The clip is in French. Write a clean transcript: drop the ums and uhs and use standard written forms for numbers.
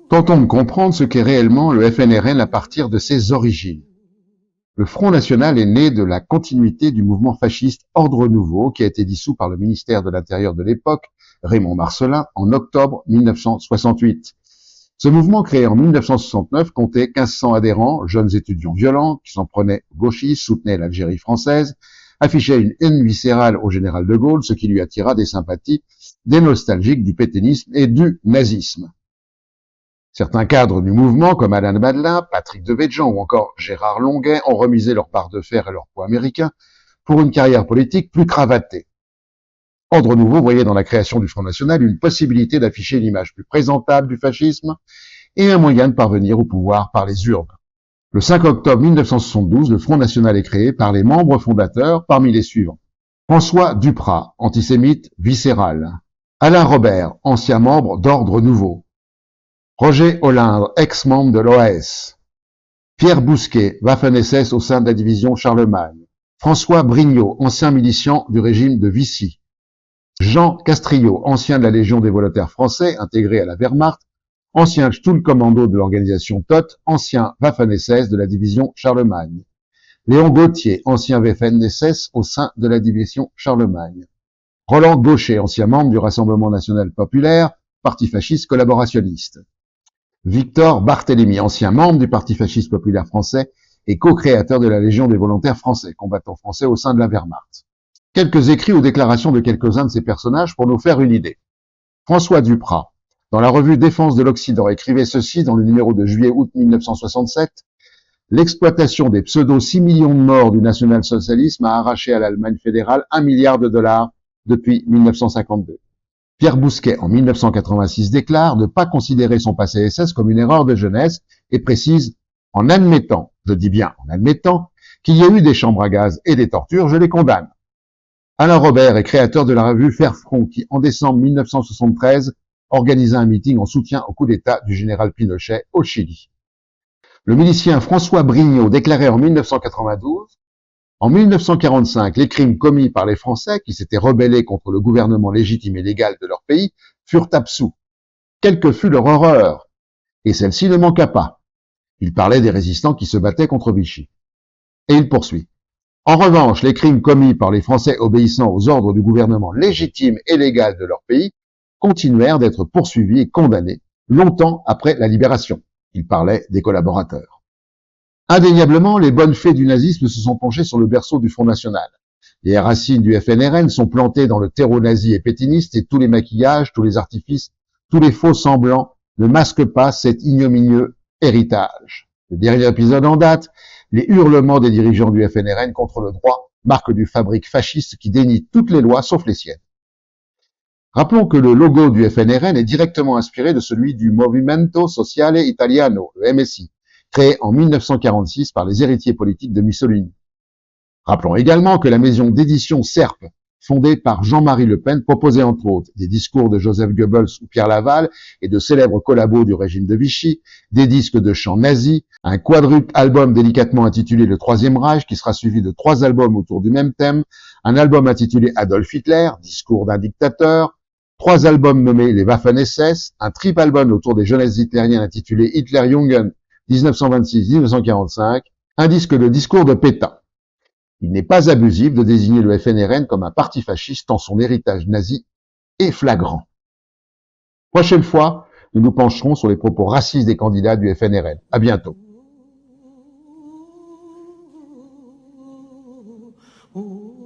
Tentons de comprendre ce qu'est réellement le FNRN à partir de ses origines. Le Front National est né de la continuité du mouvement fasciste Ordre Nouveau qui a été dissous par le ministère de l'Intérieur de l'époque, Raymond Marcellin, en octobre 1968. Ce mouvement, créé en 1969, comptait 1500 adhérents, jeunes étudiants violents, qui s'en prenaient aux gauchistes, soutenaient l'Algérie française, affichaient une haine viscérale au général de Gaulle, ce qui lui attira des sympathies des nostalgiques du pétainisme et du nazisme. Certains cadres du mouvement, comme Alain Madelin, Patrick Devedjian ou encore Gérard Longuet, ont remisé leur part de fer et leur poids américain pour une carrière politique plus cravatée. Ordre Nouveau voyait dans la création du Front National une possibilité d'afficher une image plus présentable du fascisme et un moyen de parvenir au pouvoir par les urnes. Le 5 octobre 1972, le Front National est créé par les membres fondateurs parmi les suivants. François Duprat, antisémite viscéral. Alain Robert, ancien membre d'Ordre Nouveau. Roger Olindre, ex-membre de l'OAS. Pierre Bousquet, Waffen-SS au sein de la division Charlemagne. François Brignot, ancien milicien du régime de Vichy. Jean Castrillo, ancien de la Légion des volontaires français, intégré à la Wehrmacht, ancien Stuhlkommando de l'organisation TOT, ancien Waffen-SS de la division Charlemagne. Léon Gauthier, ancien Waffen-SS au sein de la division Charlemagne. Roland Gaucher, ancien membre du Rassemblement national populaire, parti fasciste collaborationniste. Victor Barthélemy, ancien membre du Parti fasciste populaire français et co-créateur de la Légion des volontaires français, combattant français au sein de la Wehrmacht. Quelques écrits ou déclarations de quelques-uns de ces personnages pour nous faire une idée. François Duprat, dans la revue Défense de l'Occident, écrivait ceci dans le numéro de juillet-août 1967. L'exploitation des pseudo-6 millions de morts du national-socialisme a arraché à l'Allemagne fédérale 1 milliard de dollars depuis 1952. Pierre Bousquet, en 1986, déclare ne pas considérer son passé SS comme une erreur de jeunesse et précise « En admettant, je dis bien en admettant, qu'il y a eu des chambres à gaz et des tortures, je les condamne ». Alain Robert est créateur de la revue Faire Front qui, en décembre 1973, organisa un meeting en soutien au coup d'État du général Pinochet au Chili. Le milicien François Brignot déclarait en 1992 « En 1945, les crimes commis par les Français qui s'étaient rebellés contre le gouvernement légitime et légal de leur pays furent absous. Quelle que fût leur horreur, et celle-ci ne manqua pas. » Il parlait des résistants qui se battaient contre Vichy. Et il poursuit. En revanche, les crimes commis par les Français obéissant aux ordres du gouvernement légitime et légal de leur pays continuèrent d'être poursuivis et condamnés longtemps après la libération. Il parlait des collaborateurs. Indéniablement, les bonnes fées du nazisme se sont penchées sur le berceau du Front National. Les racines du FNRN sont plantées dans le terreau nazi et pétiniste et tous les maquillages, tous les artifices, tous les faux semblants ne masquent pas cet ignominieux héritage. Le dernier épisode en date, les hurlements des dirigeants du FNRN contre le droit, marque du fabrique fasciste qui dénie toutes les lois sauf les siennes. Rappelons que le logo du FNRN est directement inspiré de celui du Movimento Sociale Italiano, le MSI, créé en 1946 par les héritiers politiques de Mussolini. Rappelons également que la maison d'édition Serpe, fondée par Jean-Marie Le Pen, proposait entre autres des discours de Joseph Goebbels ou Pierre Laval et de célèbres collabos du régime de Vichy, des disques de chants nazis, un quadruple album délicatement intitulé Le Troisième Reich qui sera suivi de 3 albums autour du même thème, un album intitulé Adolf Hitler, discours d'un dictateur, 3 albums nommés Les Waffen-SS, un triple album autour des jeunesses hitlériennes intitulé Hitlerjugend 1926-1945, un disque de discours de Pétain. Il n'est pas abusif de désigner le FNRN comme un parti fasciste tant son héritage nazi est flagrant. Prochaine fois, nous nous pencherons sur les propos racistes des candidats du FNRN. À bientôt. Oh